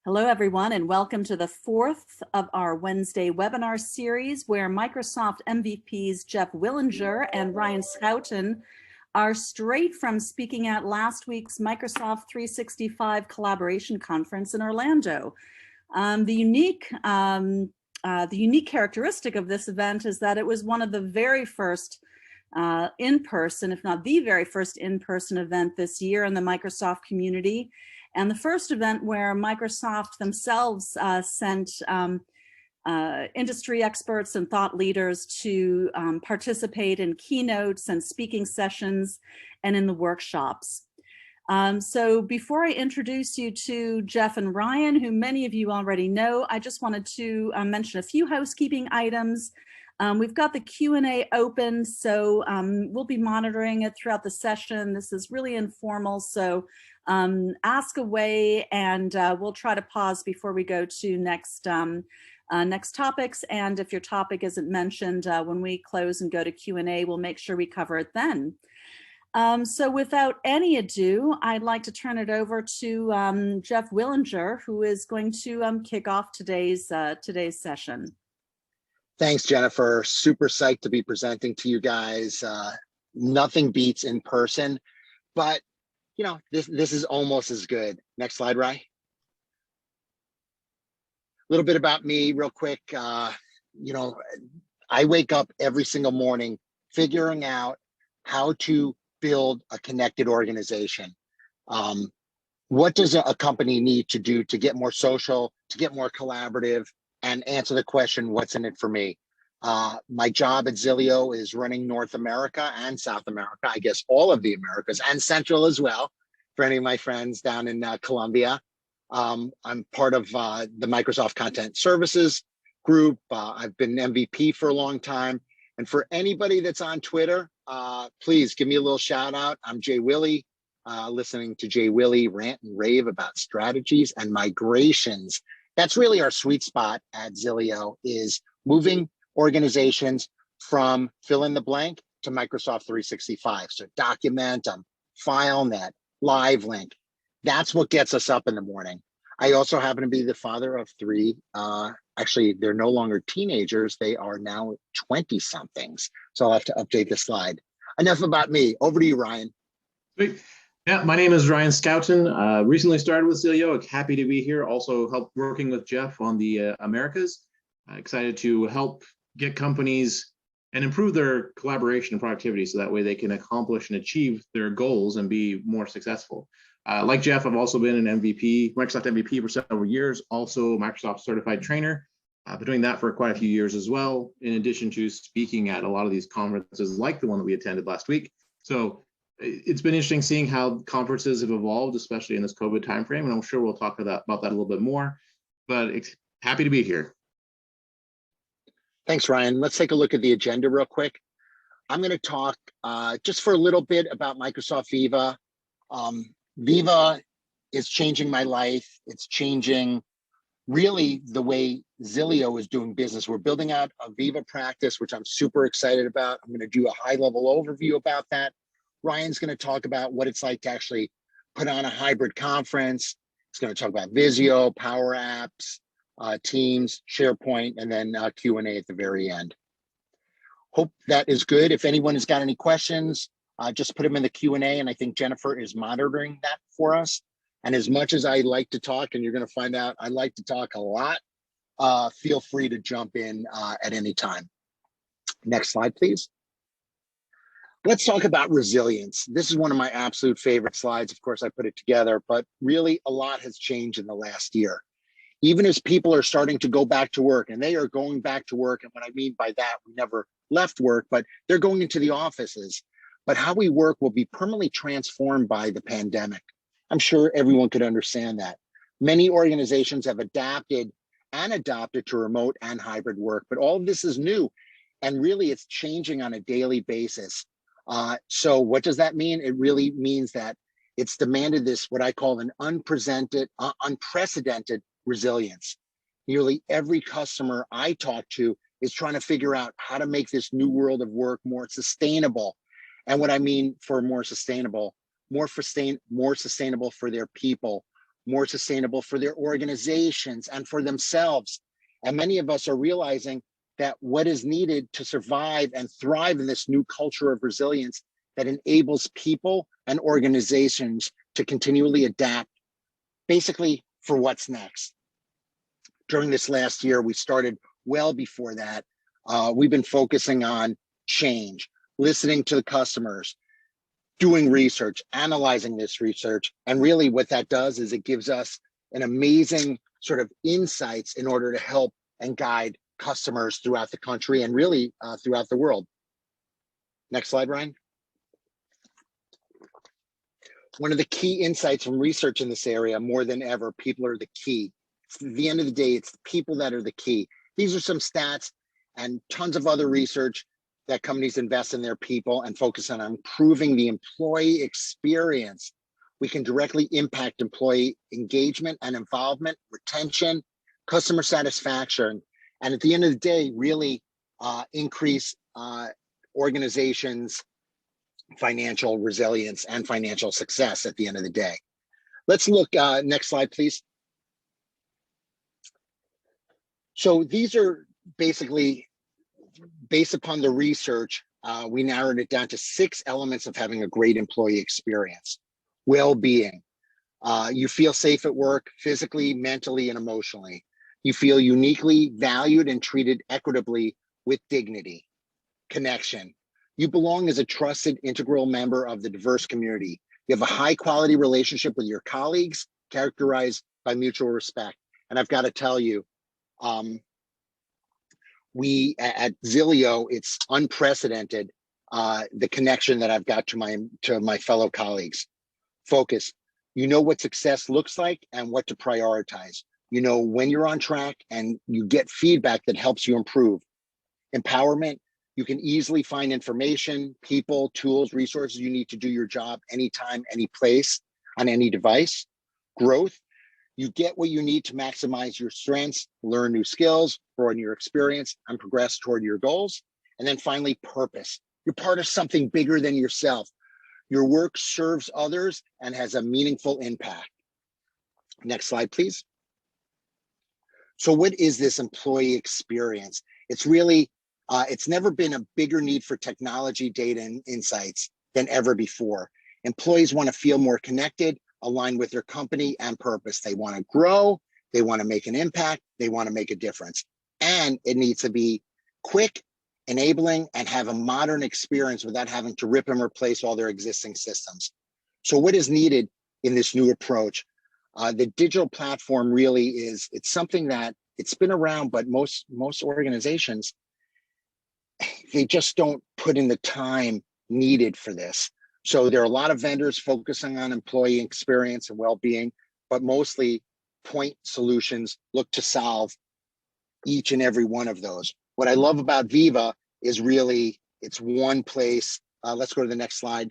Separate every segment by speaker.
Speaker 1: Hello, everyone, and welcome to the fourth of our Wednesday webinar series where Microsoft MVPs Jeff Willinger and Ryan Scouten are straight from speaking at last week's Microsoft 365 Collaboration Conference in Orlando. The unique characteristic of this event is that it was one of the very first in-person, if not the very first in-person event this year in the Microsoft community. And the first event where Microsoft themselves sent industry experts and thought leaders to participate in keynotes and speaking sessions and in the workshops. So before I introduce you to Jeff and Ryan, who many of you already know, I just wanted to mention a few housekeeping items. We've got the Q&A open, so we'll be monitoring it throughout the session. This is really informal, so ask away, and we'll try to pause before we go to next topics. And if your topic isn't mentioned when we close and go to Q&A, we'll make sure we cover it then. So without any ado, I'd like to turn it over to Jeff Willinger, who is going to kick off today's session.
Speaker 2: Thanks, Jennifer. Super psyched to be presenting to you guys. Nothing beats in person, but you know, this is almost as good. Next slide, Ryan. A little bit about me real quick. You know, I wake up every single morning figuring out how to build a connected organization. What does a company need to do to get more social, to get more collaborative, and answer the question, what's in it for me? My job at Vizio is running North America and South America, I guess all of the Americas, and Central as well, for any of my friends down in Colombia. I'm part of the Microsoft Content Services group. I've been MVP for a long time. And for anybody that's on Twitter, please give me a little shout out. I'm Jay Willie, listening to Jay Willie rant and rave about strategies and migrations. That's really our sweet spot at Vizio, is moving organizations from fill in the blank to Microsoft 365. So Documentum, FileNet, LiveLink. That's what gets us up in the morning. I also happen to be the father of three. Actually, they're no longer teenagers. They are now 20-somethings. So I'll have to update the slide. Enough about me. Over to you, Ryan.
Speaker 3: Sweet. Yeah, my name is Ryan Scouten. Recently started with Vizio. Happy to be here. Also help working with Jeff on the Americas. Excited to help get companies and improve their collaboration and productivity so that way they can accomplish and achieve their goals and be more successful. Like Jeff, I've also been an MVP, Microsoft MVP for several years, also Microsoft certified trainer. I've been doing that for quite a few years as well, in addition to speaking at a lot of these conferences like the one that we attended last week. So it's been interesting seeing how conferences have evolved, especially in this COVID timeframe, and I'm sure we'll talk about that a little bit more, but happy to be here.
Speaker 2: Thanks, Ryan. Let's take a look at the agenda real quick. I'm going to talk just for a little bit about Microsoft Viva. Viva is changing my life. It's changing really the way Vizio is doing business. We're building out a Viva practice, which I'm super excited about. I'm going to do a high-level overview about that. Ryan's going to talk about what it's like to actually put on a hybrid conference. He's going to talk about Vizio, Power Apps, Teams, SharePoint, and then Q&A at the very end. Hope that is good. If anyone has got any questions, just put them in the Q&A, and I think Jennifer is monitoring that for us. And as much as I like to talk, and you're going to find out I like to talk a lot, feel free to jump in at any time. Next slide, please. Let's talk about resilience. This is one of my absolute favorite slides. Of course, I put it together, but really a lot has changed in the last year. Even as people are starting to go back to work, and they are going back to work, and what I mean by that, we never left work, but they're going into the offices. But how we work will be permanently transformed by the pandemic. I'm sure everyone could understand that. Many organizations have adapted and adopted to remote and hybrid work, but all of this is new, and really it's changing on a daily basis. So what does that mean? It really means that it's demanded this, what I call an unprecedented resilience. Nearly every customer I talk to is trying to figure out how to make this new world of work more sustainable. And what I mean for more sustainable for their people, more sustainable for their organizations and for themselves. And many of us are realizing that what is needed to survive and thrive in this new culture of resilience that enables people and organizations to continually adapt, basically for what's next. During this last year, we started well before that. We've been focusing on change, listening to the customers, doing research, analyzing this research. And really what that does is it gives us an amazing sort of insights in order to help and guide customers throughout the country and really throughout the world. Next slide, Ryan. One of the key insights from research in this area, more than ever, people are the key. At the end of the day, it's the people that are the key. These are some stats and tons of other research that companies invest in their people and focus on improving the employee experience. We can directly impact employee engagement and involvement, retention, customer satisfaction, and at the end of the day, really increase organizations' financial resilience and financial success at the end of the day. Let's look, next slide, please. So these are basically, based upon the research, we narrowed it down to 6 elements of having a great employee experience. Well-being. You feel safe at work, physically, mentally, and emotionally. You feel uniquely valued and treated equitably with dignity. Connection. You belong as a trusted, integral member of the diverse community. You have a high-quality relationship with your colleagues, characterized by mutual respect. And I've got to tell you, we at Vizio, it's unprecedented, the connection that I've got to my fellow colleagues. Focus. You know what success looks like and what to prioritize. You know when you're on track and you get feedback that helps you improve. Empowerment. You can easily find information, people, tools, resources you need to do your job anytime, any place, on any device. Growth. You get what you need to maximize your strengths, learn new skills, broaden your experience, and progress toward your goals. And then finally, purpose. You're part of something bigger than yourself. Your work serves others and has a meaningful impact. Next slide, please. So what is this employee experience? It's really, it's never been a bigger need for technology, data, and insights than ever before. Employees want to feel more connected, aligned with their company and purpose. They want to grow, they want to make an impact, they want to make a difference. And it needs to be quick, enabling, and have a modern experience without having to rip and replace all their existing systems. So what is needed in this new approach? The digital platform really is, it's something that it's been around, but most organizations, they just don't put in the time needed for this. So there are a lot of vendors focusing on employee experience and well-being, but mostly point solutions look to solve each and every one of those. What I love about Viva is really, it's one place. Let's go to the next slide.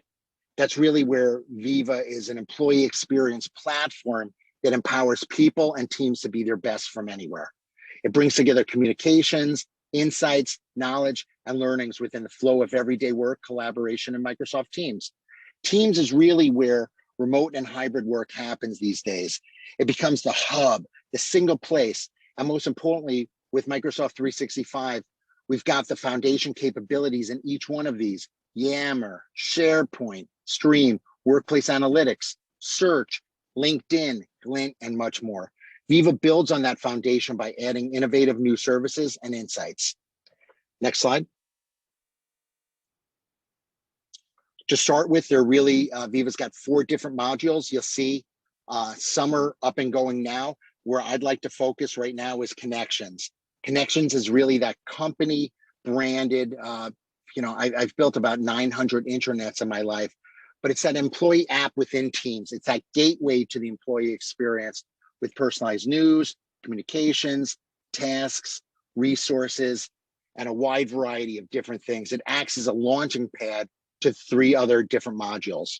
Speaker 2: That's really where Viva is an employee experience platform that empowers people and teams to be their best from anywhere. It brings together communications, insights, knowledge, and learnings within the flow of everyday work, collaboration, and Microsoft Teams. Teams is really where remote and hybrid work happens these days. It becomes the hub, the single place. And most importantly, with Microsoft 365, we've got the foundation capabilities in each one of these: Yammer, SharePoint, Stream, Workplace Analytics, Search, LinkedIn, Glint, and much more. Viva builds on that foundation by adding innovative new services and insights. Next slide. To start with, they're really, Viva's got 4 different modules. You'll see some are up and going now. Where I'd like to focus right now is Connections. Connections is really that company branded, I've built about 900 intranets in my life, but it's that employee app within Teams. It's that gateway to the employee experience with personalized news, communications, tasks, resources, and a wide variety of different things. It acts as a launching pad to 3 other different modules.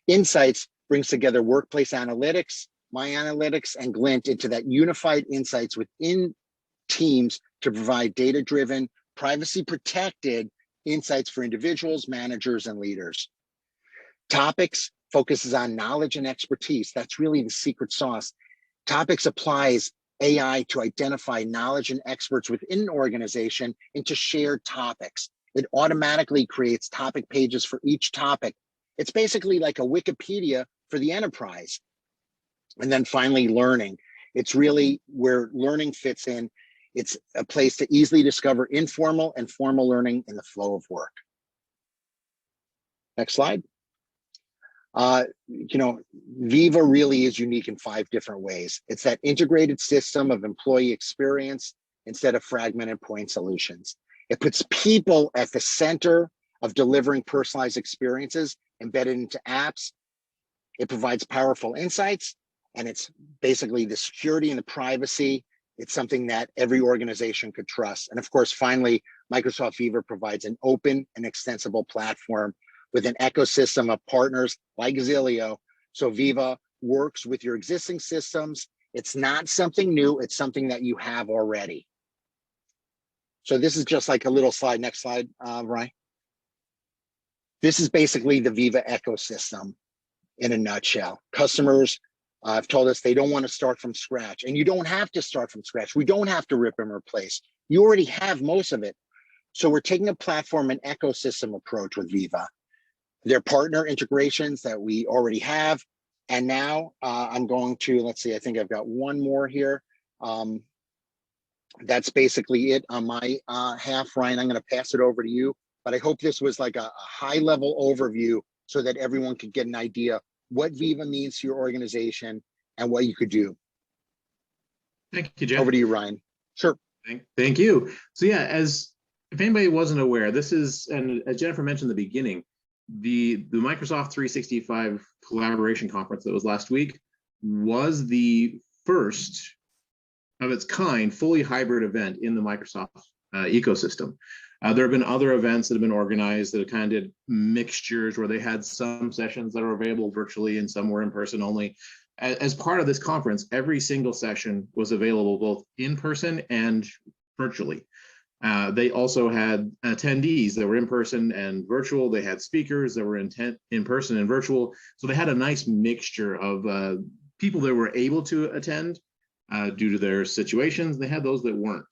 Speaker 2: Insights brings together Workplace Analytics, My Analytics, and Glint into that unified insights within Teams to provide data-driven, privacy-protected insights for individuals, managers, and leaders. Topics focuses on knowledge and expertise. That's really the secret sauce. Topics applies AI to identify knowledge and experts within an organization into shared topics. It automatically creates topic pages for each topic. It's basically like a Wikipedia for the enterprise. And then finally, learning. It's really where learning fits in. It's a place to easily discover informal and formal learning in the flow of work. Next slide. Viva really is unique in 5 different ways. It's that integrated system of employee experience instead of fragmented point solutions. It puts people at the center of delivering personalized experiences embedded into apps. It provides powerful insights, and it's basically the security and the privacy. It's something that every organization could trust. And of course, finally, Microsoft Viva provides an open and extensible platform with an ecosystem of partners like Vizio. So Viva works with your existing systems. It's not something new, it's something that you have already. So this is just like a little slide. Next slide, Ryan. This is basically the Viva ecosystem in a nutshell. Customers have told us they don't want to start from scratch, and you don't have to start from scratch. We don't have to rip and replace. You already have most of it. So we're taking a platform and ecosystem approach with Viva. They're partner integrations that we already have. And now I'm going to, let's see, I think I've got one more here. That's basically it on my half. Ryan, I'm going to pass it over to you. But I hope this was like a high level overview so that everyone could get an idea what Viva means to your organization and what you could do.
Speaker 3: Thank you, Jeff.
Speaker 2: Over to you, Ryan. Sure.
Speaker 3: Thank you. So yeah, if anybody wasn't aware, this is, and as Jennifer mentioned in the beginning, the Microsoft 365 Collaboration Conference that was last week was the first of its kind fully hybrid event in the Microsoft ecosystem. There have been other events that have been organized that kind of did mixtures where they had some sessions that are available virtually and some were in person only. As part of this conference, every single session was available both in person and virtually. They also had attendees that were in person and virtual. They had speakers that were in person and virtual. So they had a nice mixture of people that were able to attend due to their situations. They had those that weren't.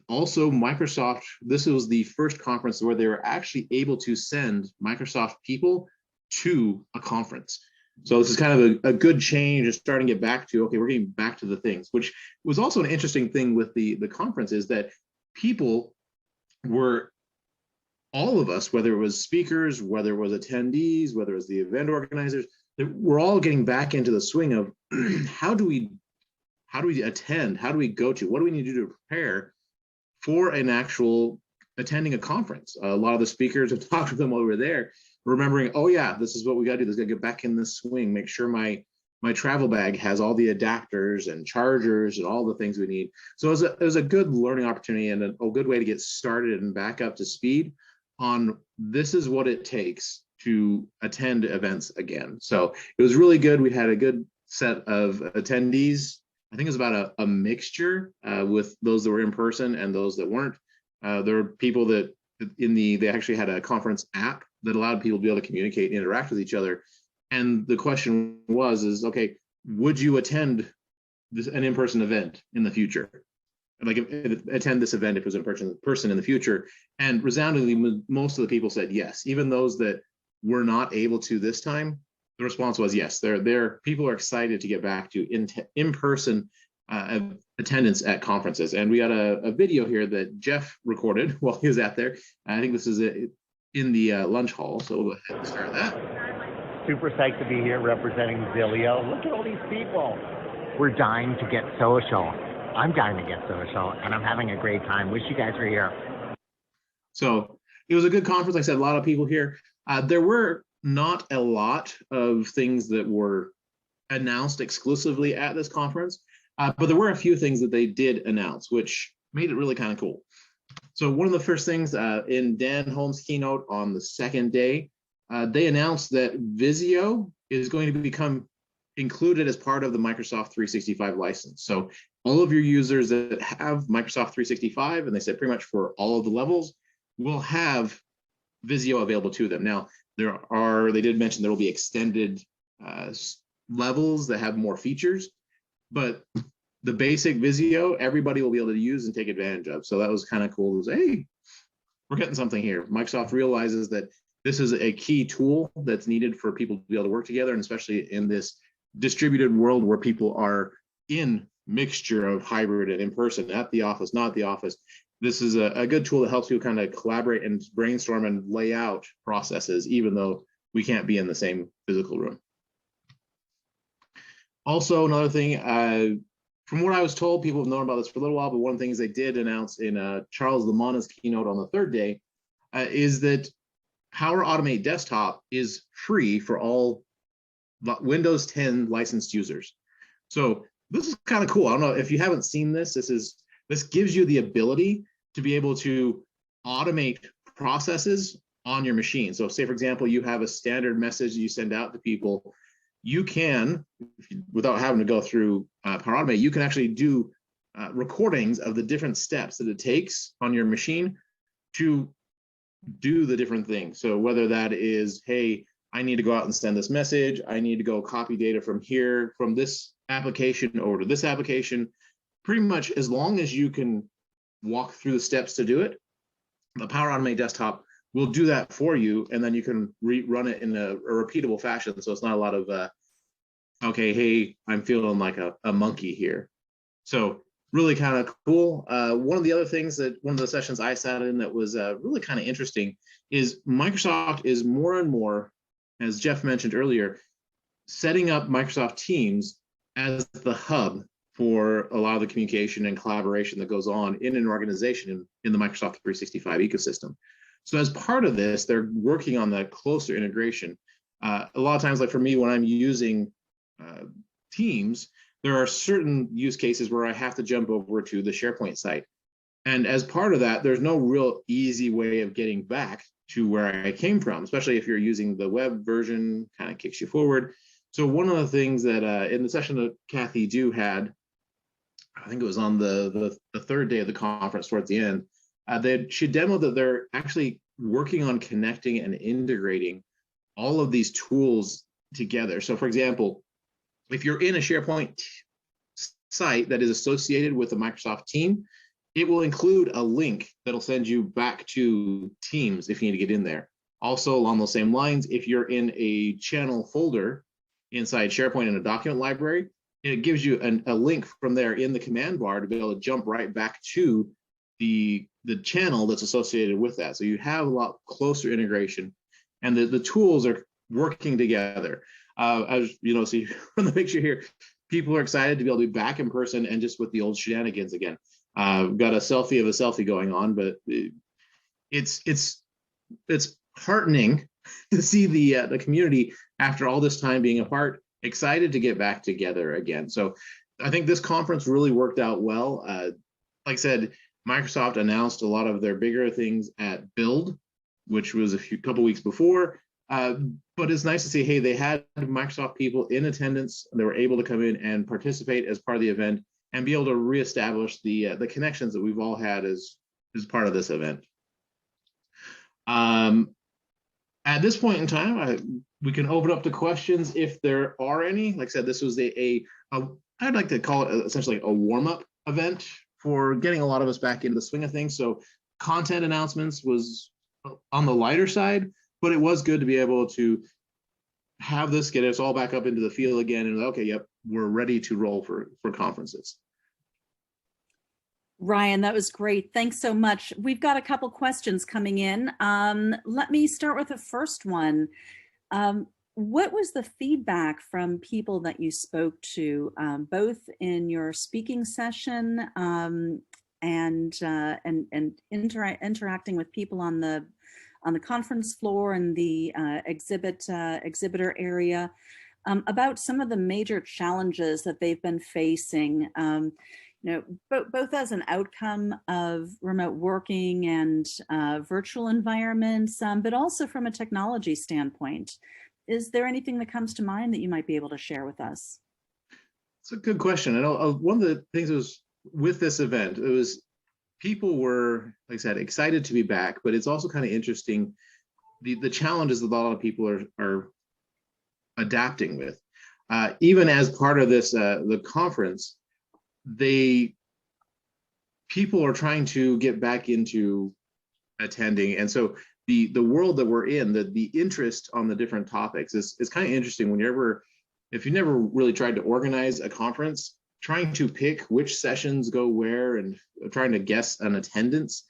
Speaker 3: Also, Microsoft, this was the first conference where they were actually able to send Microsoft people to a conference. So this is kind of a good change and starting to get back to, okay, we're getting back to the things, which was also an interesting thing with the conference is that people were, all of us, whether it was speakers, whether it was attendees, whether it was the event organizers, we're all getting back into the swing of how do we attend? How do we go to? What do we need to do to prepare for an actual attending a conference? A lot of the speakers have talked with them while we were there, remembering, oh yeah, this is what we got to do. This got to get back in the swing. Make sure my travel bag has all the adapters and chargers and all the things we need. So it was a good learning opportunity and a good way to get started and back up to speed on this is what it takes to attend events again. So it was really good. We had a good set of attendees. I think it was about a mixture with those that were in person and those that weren't. There were people that they actually had a conference app that allowed people to be able to communicate and interact with each other. And the question is, okay, would you attend an in-person event in the future? Like attend this event if it was in person in the future? And resoundingly, most of the people said yes. Even those that were not able to this time, the response was yes. People are excited to get back to in-person attendance at conferences. And we got a video here that Jeff recorded while he was out there. I think this is in the lunch hall. So we'll go ahead and start that.
Speaker 4: Super psyched to be here representing Vizio. Look at all these people. We're dying to get social. I'm dying to get social, and I'm having a great time. Wish you guys were here.
Speaker 3: So it was a good conference. Like I said, a lot of people here. There were not a lot of things that were announced exclusively at this conference, but there were a few things that they did announce, which made it really kind of cool. So one of the first things in Dan Holmes' keynote on the second day, they announced that Vizio is going to become included as part of the Microsoft 365 license. So all of your users that have Microsoft 365, and they said pretty much for all of the levels, will have Vizio available to them. Now, They did mention there will be extended levels that have more features, but the basic Vizio, everybody will be able to use and take advantage of. So that was kind of cool. It was, hey, we're getting something here. Microsoft realizes that this is a key tool that's needed for people to be able to work together, and especially in this distributed world where people are in mixture of hybrid and in person, at the office, not at the office. This is a good tool that helps you kind of collaborate and brainstorm and lay out processes, even though we can't be in the same physical room. Also, another thing, from what I was told, people have known about this for a little while, but one of the things they did announce in Charles Lamanna's keynote on the third day is that Power Automate Desktop is free for all Windows 10 licensed users. So this is kind of cool. I don't know if you haven't seen this. This gives you the ability to be able to automate processes on your machine. So say, for example, you have a standard message you send out to people. You can, without having to go through Power Automate, you can actually do recordings of the different steps that it takes on your machine to do the different things. So whether that is, hey, I need to go out and send this message, I need to go copy data from here, from this application over to this application, pretty much as long as you can walk through the steps to do it, the Power Automate Desktop will do that for you, and then you can run it in a repeatable fashion. So it's not a lot of, okay, hey, I'm feeling like a monkey here. So really kind of cool. One of the other things that one of the sessions I sat in that was really kind of interesting is Microsoft is more and more, as Jeff mentioned earlier, setting up Microsoft Teams as the hub for a lot of the communication and collaboration that goes on in an organization in the Microsoft 365 ecosystem. So as part of this, they're working on that closer integration. A lot of times, like for me, when I'm using Teams, there are certain use cases where I have to jump over to the SharePoint site. And as part of that, there's no real easy way of getting back to where I came from, especially if you're using the web version, kind of kicks you forward. So one of the things that in the session that Kathy Dew had, I think it was on the third day of the conference towards the end, she demoed that they're actually working on connecting and integrating all of these tools together. So for example, if you're in a SharePoint site that is associated with a Microsoft team, it will include a link that'll send you back to Teams if you need to get in there. Also, along those same lines, if you're in a channel folder inside SharePoint in a document library, it gives you a link from there in the command bar to be able to jump right back to the channel that's associated with that. So you have a lot closer integration, and the tools are working together. As you know, see from the picture here, people are excited to be able to be back in person and just with the old shenanigans again. Got a selfie of a selfie going on, but it's heartening to see the community after all this time being apart, excited to get back together again. So I think this conference really worked out well. Like I said, Microsoft announced a lot of their bigger things at Build, which was a couple weeks before. But it's nice to see, hey, they had Microsoft people in attendance. They were able to come in and participate as part of the event and be able to reestablish the connections that we've all had as part of this event. At this point in time, we can open up to questions if there are any. Like I said, this was I'd like to call it essentially a warm-up event for getting a lot of us back into the swing of things. So content announcements was on the lighter side, but it was good to be able to have this, get us all back up into the field again, and okay, yep, we're ready to roll for conferences.
Speaker 1: Ryan, that was great. Thanks so much. We've got a couple questions coming in. Let me start with the first one. What was the feedback from people that you spoke to, both in your speaking session and interacting with people on the conference floor and the exhibitor area, about some of the major challenges that they've been facing? Both as an outcome of remote working and virtual environments, but also from a technology standpoint. Is there anything that comes to mind that you might be able to share with us?
Speaker 3: It's a good question. And one of the things was with this event, it was people were, like I said, excited to be back, but it's also kind of interesting the challenges that a lot of people are adapting with. Even as part of this, the conference, people are trying to get back into attending. And so the world that we're in, the interest on the different topics is kind of interesting. If you never really tried to organize a conference, trying to pick which sessions go where and trying to guess an attendance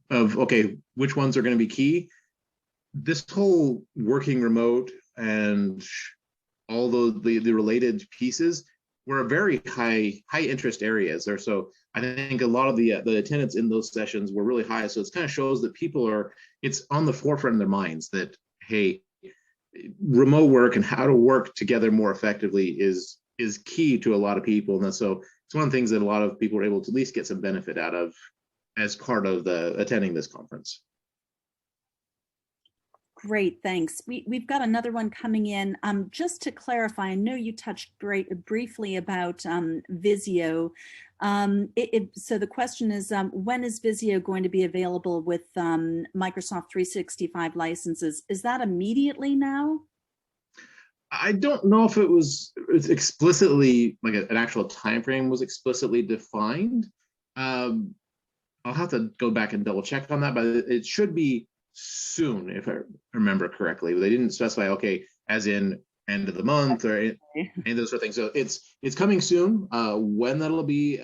Speaker 3: of, okay, which ones are going to be key. This whole working remote and all the related pieces were very high interest areas there. So I think a lot of the attendance in those sessions were really high. So it kind of shows that it's on the forefront of their minds that, hey, remote work and how to work together more effectively is key to a lot of people. And so it's one of the things that a lot of people are able to at least get some benefit out of as part of attending this conference.
Speaker 1: Great, thanks. We've got another one coming in. Just to clarify, I know you touched briefly about Vizio. So the question is, when is Vizio going to be available with Microsoft 365 licenses? Is that immediately now?
Speaker 3: I don't know if it's explicitly, like an actual time frame was explicitly defined. I'll have to go back and double check on that, but it should be soon, if I remember correctly. They didn't specify, okay, as in end of the month or any of those sort of things. So it's coming soon. When that'll be,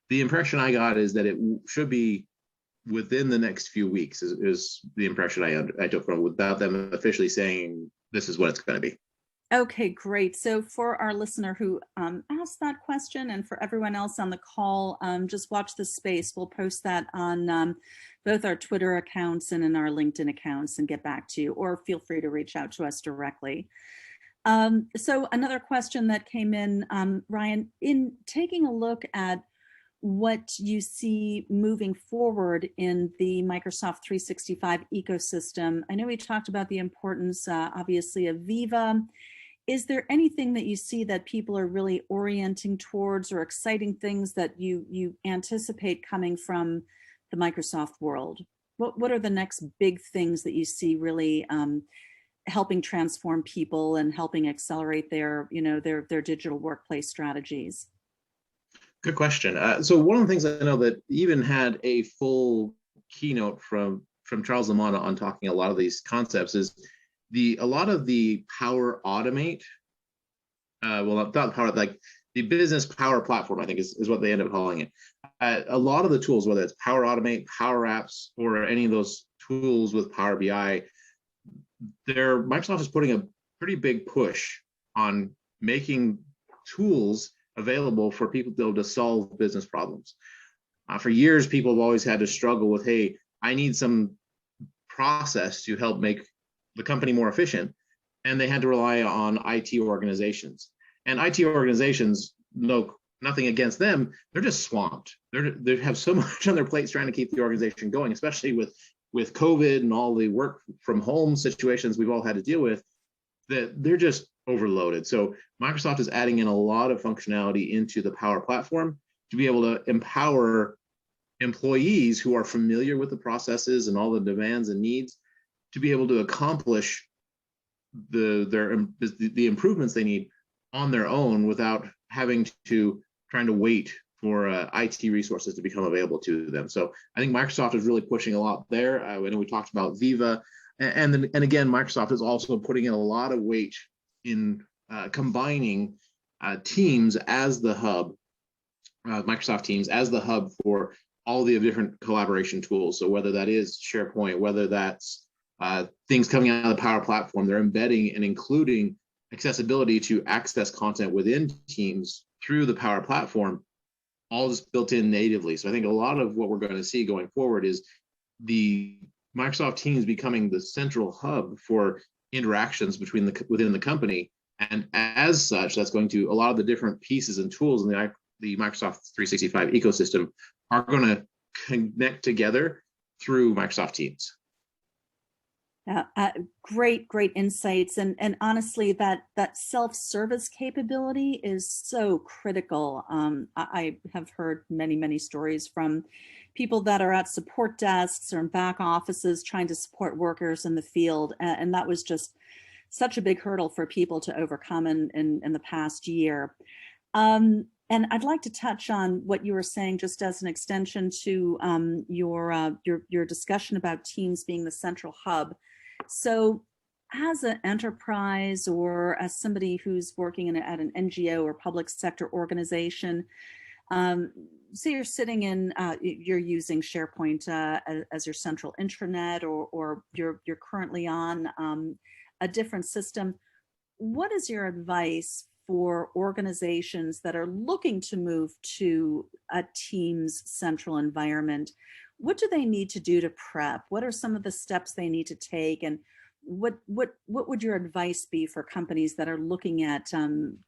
Speaker 3: the impression I got is that it should be within the next few weeks. Is the impression I took from, without them officially saying this is what it's going to be.
Speaker 1: Okay, great. So for our listener who asked that question, and for everyone else on the call, just watch this space. We'll post that on both our Twitter accounts and in our LinkedIn accounts and get back to you, or feel free to reach out to us directly. So another question that came in, Ryan, in taking a look at what you see moving forward in the Microsoft 365 ecosystem, I know we talked about the importance, obviously, of Viva. Is there anything that you see that people are really orienting towards, or exciting things that you anticipate coming from the Microsoft world? What are the next big things that you see really helping transform people and helping accelerate their digital workplace strategies?
Speaker 3: Good question. So one of the things I know that even had a full keynote from Charles Lamanna on talking a lot of these concepts is a lot of the Power Automate, not Power, like the business Power Platform, I think is what they end up calling it. A lot of the tools, whether it's Power Automate, Power Apps, or any of those tools with Power BI, Microsoft is putting a pretty big push on making tools available for people to be able to solve business problems. For years, people have always had to struggle with, hey, I need some process to help make the company more efficient, and they had to rely on IT organizations. And IT organizations, nothing against them, they're just swamped. They have so much on their plates trying to keep the organization going, especially with COVID and all the work from home situations we've all had to deal with, that they're just overloaded. So Microsoft is adding in a lot of functionality into the Power Platform to be able to empower employees who are familiar with the processes and all the demands and needs to be able to accomplish the improvements they need on their own without having to wait for IT resources to become available to them. So I think Microsoft is really pushing a lot there. I know we talked about Viva, and again, Microsoft is also putting in a lot of weight in combining Teams as the hub, Microsoft Teams as the hub for all the different collaboration tools. So whether that is SharePoint, whether that's things coming out of the Power Platform, they're embedding and including accessibility to access content within Teams through the Power Platform, all just built in natively. So I think a lot of what we're going to see going forward is the Microsoft Teams becoming the central hub for interactions within the company. And as such, that's going to, a lot of the different pieces and tools in the Microsoft 365 ecosystem are going to connect together through Microsoft Teams.
Speaker 1: Great insights, and honestly, that self-service capability is so critical. I have heard many stories from people that are at support desks or in back offices trying to support workers in the field, and that was just such a big hurdle for people to overcome in the past year. And I'd like to touch on what you were saying, just as an extension to your discussion about Teams being the central hub. So as an enterprise or as somebody who's working at an NGO or public sector organization, say you're sitting in, you're using SharePoint as your central intranet, or you're currently on a different system. What is your advice for organizations that are looking to move to a Teams central environment? What do they need to do to prep? What are some of the steps they need to take? And what would your advice be for companies that are looking at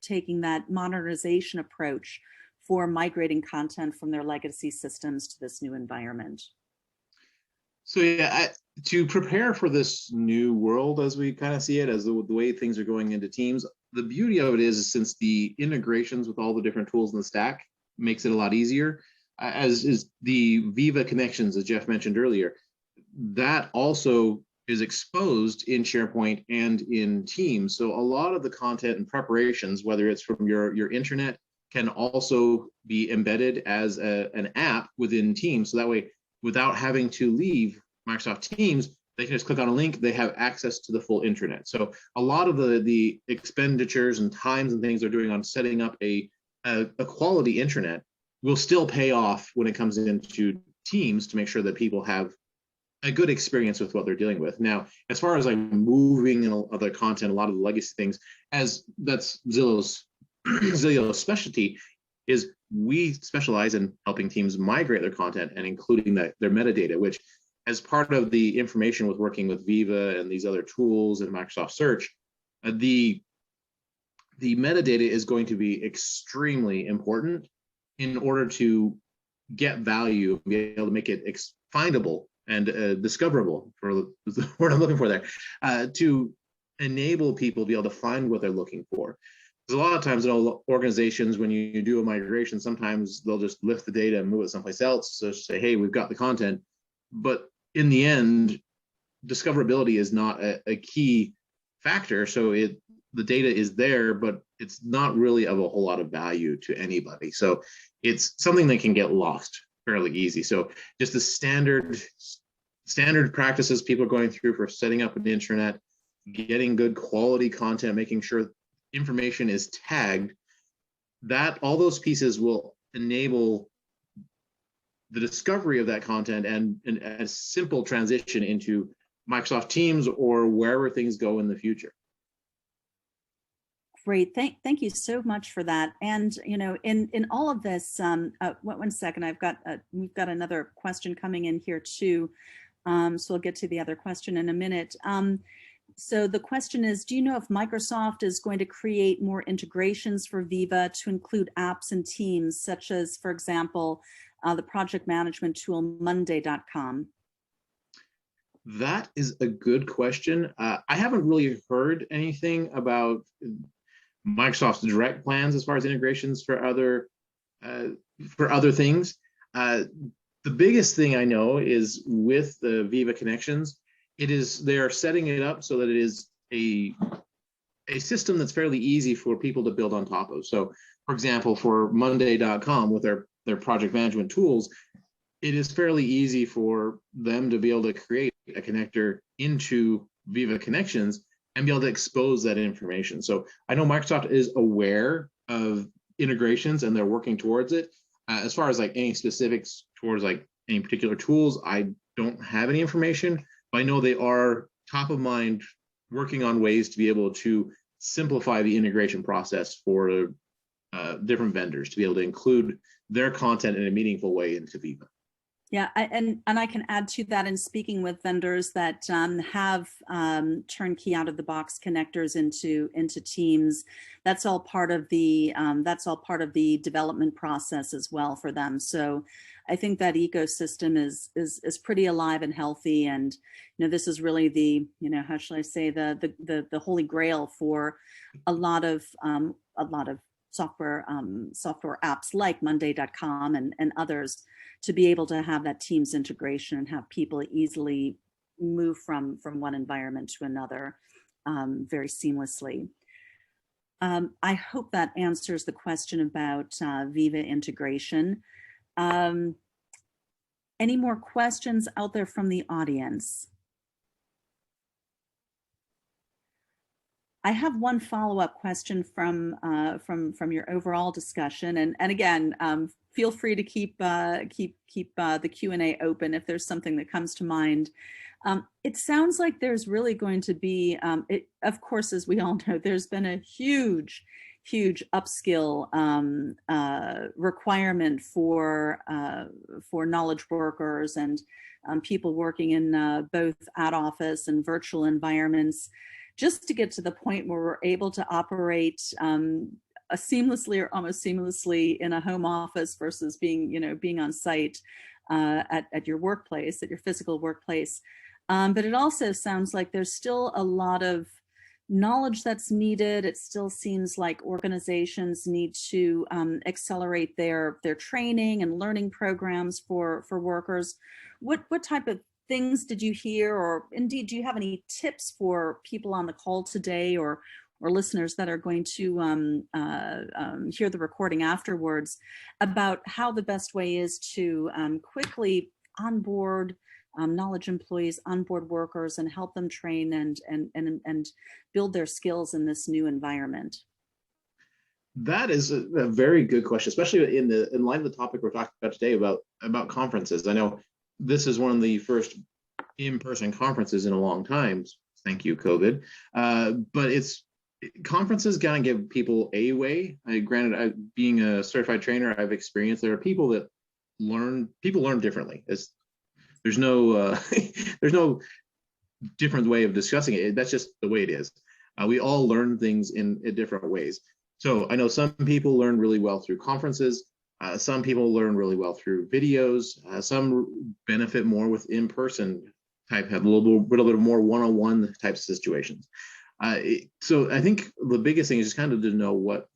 Speaker 1: taking that modernization approach for migrating content from their legacy systems to this new environment?
Speaker 3: So yeah, to prepare for this new world as we kind of see it, as the way things are going into Teams, the beauty of it is since the integrations with all the different tools in the stack makes it a lot easier, as is the Viva connections, as Jeff mentioned earlier, that also is exposed in SharePoint and in Teams. So a lot of the content and preparations, whether it's from your internet, can also be embedded as an app within Teams. So that way, without having to leave Microsoft Teams, they can just click on a link, they have access to the full intranet. So a lot of the expenditures and times and things they're doing on setting up a quality intranet will still pay off when it comes into Teams to make sure that people have a good experience with what they're dealing with. Now, as far as like moving and other content, a lot of the legacy things, as that's Zillow's specialty, is we specialize in helping teams migrate their content and including their metadata, which as part of the information with working with Viva and these other tools and Microsoft Search, the metadata is going to be extremely important in order to get value, be able to make it findable and discoverable, for the word I'm looking for there, to enable people to be able to find what they're looking for. Because a lot of times in organizations, when you do a migration, sometimes they'll just lift the data and move it someplace else. So say, hey, we've got the content. But in the end, discoverability is not a key factor. So the data is there, but it's not really of a whole lot of value to anybody. So it's something that can get lost fairly easy. So just the standard practices people are going through for setting up an intranet, getting good quality content, making sure information is tagged, that all those pieces will enable the discovery of that content and a simple transition into Microsoft Teams or wherever things go in the future.
Speaker 1: Great, thank you so much for that. And you know, in all of this, one second, we've got another question coming in here too. So we'll get to the other question in a minute. So the question is, do you know if Microsoft is going to create more integrations for Viva to include apps and Teams, such as, for example, the project management tool Monday.com?
Speaker 3: That is a good question. I haven't really heard anything about Microsoft's direct plans as far as integrations for other things. The biggest thing I know is with the Viva connections, they are setting it up so that it is a system that's fairly easy for people to build on top of. So, for example, for Monday.com with their project management tools, it is fairly easy for them to be able to create a connector into Viva Connections and be able to expose that information. So I know Microsoft is aware of integrations and they're working towards it. As far as like any specifics towards like any particular tools, I don't have any information, but I know they are top of mind working on ways to be able to simplify the integration process for different vendors to be able to include their content in a meaningful way into Viva.
Speaker 1: Yeah, and I can add to that in speaking with vendors that have turnkey out of the box connectors into Teams. That's all part of the development process as well for them. So I think that ecosystem is pretty alive and healthy. And, this is really the, how shall I say, the holy grail for a lot of software apps like Monday.com and others, to be able to have that Teams integration and have people easily move from one environment to another very seamlessly. I hope that answers the question about Viva integration. Any more questions out there from the audience? I have one follow-up question from your overall discussion, and again, feel free to keep the Q&A open if there's something that comes to mind. It sounds like there's really going to be, of course, as we all know, there's been a huge upskill requirement for knowledge workers and people working in both at office and virtual environments, just to get to the point where we're able to operate seamlessly or almost seamlessly in a home office versus being on site at your workplace, at your physical workplace. But it also sounds like there's still a lot of knowledge that's needed. It still seems like organizations need to accelerate their training and learning programs for workers. What type of things did you hear, or indeed, do you have any tips for people on the call today or listeners that are going to hear the recording afterwards about how the best way is to quickly onboard knowledge employees, onboard workers, and help them train and build their skills in this new environment?
Speaker 3: That is a very good question, especially in light of the topic we're talking about today about conferences. I know this is one of the first in-person conferences in a long time. Thank you, COVID. But conferences kind of give people a way. Granted, being a certified trainer, I've experienced there are people that learn differently. There's no there's no different way of discussing it. That's just the way it is. We all learn things in different ways. So I know some people learn really well through conferences. Some people learn really well through videos. Some benefit more with in-person type, have a little bit more one-on-one type situations. So I think the biggest thing is just kind of to know what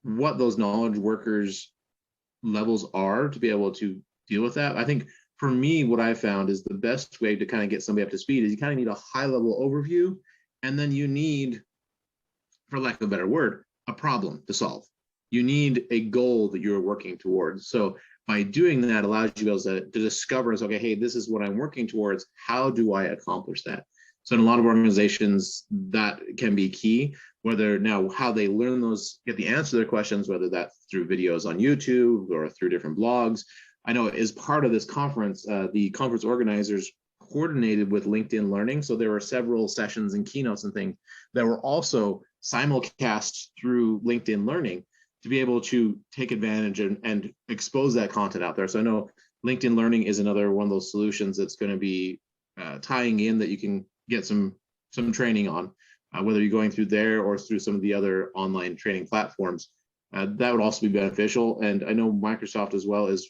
Speaker 3: those knowledge workers levels are to be able to deal with that. I think for me, what I found is the best way to kind of get somebody up to speed is you kind of need a high level overview, and then you need, for lack of a better word, a problem to solve. You need a goal that you're working towards. So by doing that allows you to be able to discover, okay, hey, this is what I'm working towards. How do I accomplish that? So in a lot of organizations, that can be key, whether now how they learn those, get the answer to their questions, whether that's through videos on YouTube or through different blogs. I know as part of this conference, the conference organizers coordinated with LinkedIn Learning. So there were several sessions and keynotes and things that were also simulcast through LinkedIn Learning to be able to take advantage and expose that content out there. So I know LinkedIn Learning is another one of those solutions that's going to be tying in that you can get some training on, whether you're going through there or through some of the other online training platforms. That would also be beneficial. And I know Microsoft as well is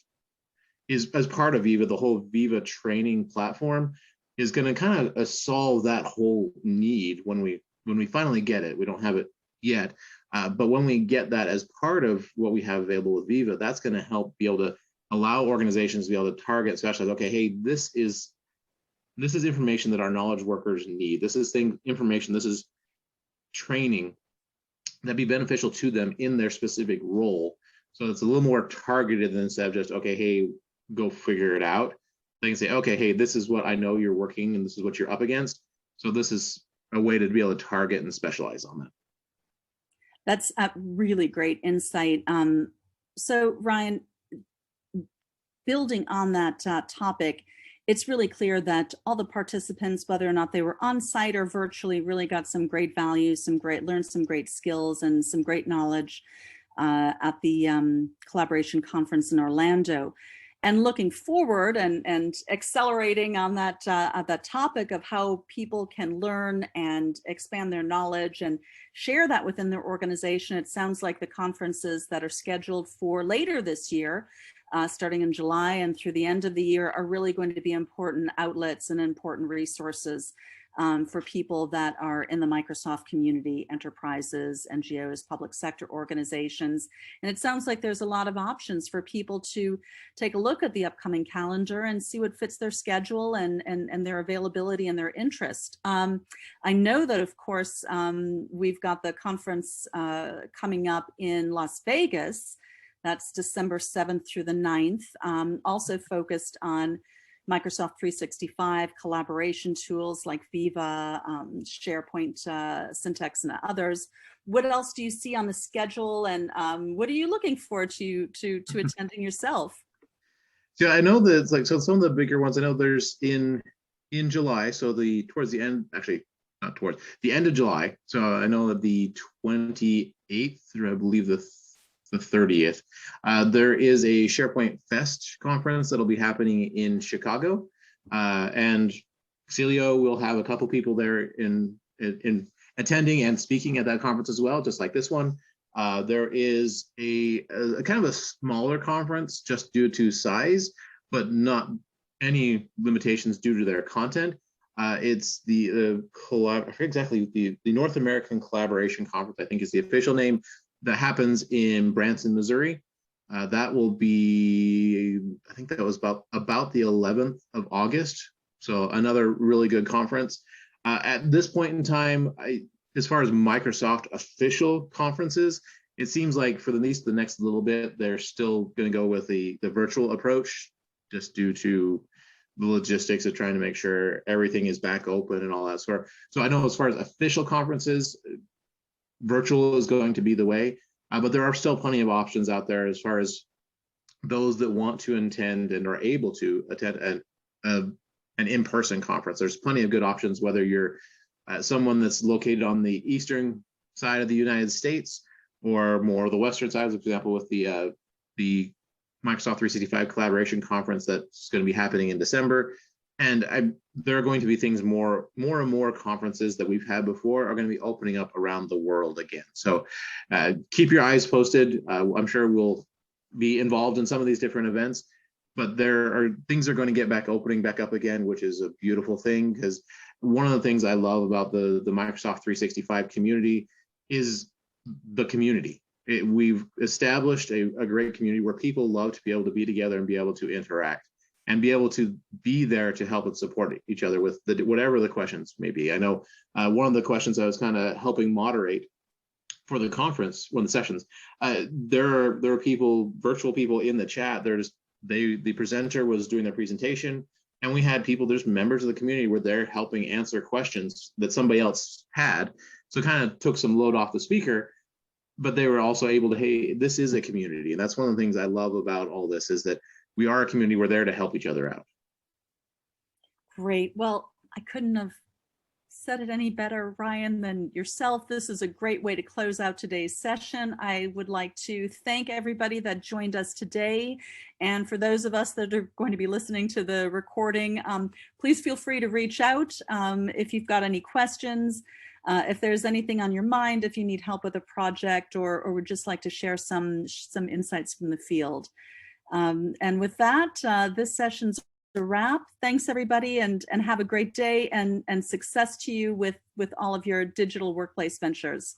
Speaker 3: as part of Viva, the whole Viva training platform is going to kind of solve that whole need when we finally get it. We don't have it yet, but when we get that as part of what we have available with Viva, that's going to help be able to allow organizations to be able to target, specialize. Okay, hey, this is information that our knowledge workers need. This is information. This is training that'd be beneficial to them in their specific role. So it's a little more targeted than instead of just, okay, hey, go figure it out. They can say, okay, hey, this is what I know you're working and this is what you're up against. So this is a way to be able to target and specialize on that.
Speaker 1: That's a really great insight. So Ryan, building on that topic, it's really clear that all the participants, whether or not they were on site or virtually, really got some great value, learned some great skills and some great knowledge at the Collaboration Conference in Orlando. And looking forward and accelerating on that topic of how people can learn and expand their knowledge and share that within their organization, it sounds like the conferences that are scheduled for later this year starting in July and through the end of the year are really going to be important outlets and important resources for people that are in the Microsoft community, enterprises, NGOs, public sector organizations. And it sounds like there's a lot of options for people to take a look at the upcoming calendar and see what fits their schedule and their availability and their interest. I know that, of course, we've got the conference coming up in Las Vegas. That's December 7th through the 9th, also focused on Microsoft 365 collaboration tools like Viva, SharePoint, Syntex, and others. What else do you see on the schedule, and what are you looking forward to attending yourself?
Speaker 3: Yeah, I know that it's like, so some of the bigger ones, I know there's in July, so towards the end, actually not towards the end of July. So I know that the 28th through I believe the 30th, there is a SharePoint Fest conference that'll be happening in Chicago, and Celio will have a couple people there in attending and speaking at that conference as well, just like this one. There is a kind of a smaller conference just due to size, but not any limitations due to their content. It's the I forget exactly, the North American Collaboration Conference, I think is the official name, that happens in Branson, Missouri. That will be, I think that was about the 11th of August. So another really good conference. At this point in time, as far as Microsoft official conferences, it seems like for at least the next little bit, they're still going to go with the virtual approach, just due to the logistics of trying to make sure everything is back open and all that sort. So I know as far as official conferences, virtual is going to be the way, but there are still plenty of options out there as far as those that want to attend and are able to attend an in-person conference. There's plenty of good options, whether you're someone that's located on the eastern side of the United States or more the western side, for example, with the Microsoft 365 Collaboration Conference that's going to be happening in December. And there are going to be things more and more conferences that we've had before are going to be opening up around the world again. So keep your eyes posted. I'm sure we'll be involved in some of these different events, but things are going to get opening back up again, which is a beautiful thing, because one of the things I love about the Microsoft 365 community is the community. We've established a great community where people love to be able to be together and be able to interact and be able to be there to help and support each other with whatever the questions may be. I know one of the questions I was kind of helping moderate for the conference, one of the sessions, there are people, virtual people in the chat. The presenter was doing their presentation, and we had people, there's members of the community where they're helping answer questions that somebody else had. So it kind of took some load off the speaker, but they were also able to, hey, this is a community. And that's one of the things I love about all this, is that we are a community. We're there to help each other out.
Speaker 1: Great. Well, I couldn't have said it any better, Ryan, than yourself. This is a great way to close out today's session. I would like to thank everybody that joined us today. And for those of us that are going to be listening to the recording, please feel free to reach out if you've got any questions. If there's anything on your mind, if you need help with a project, or would just like to share some insights from the field. And with that, this session's a wrap. Thanks, everybody, and have a great day, and success to you with all of your digital workplace ventures.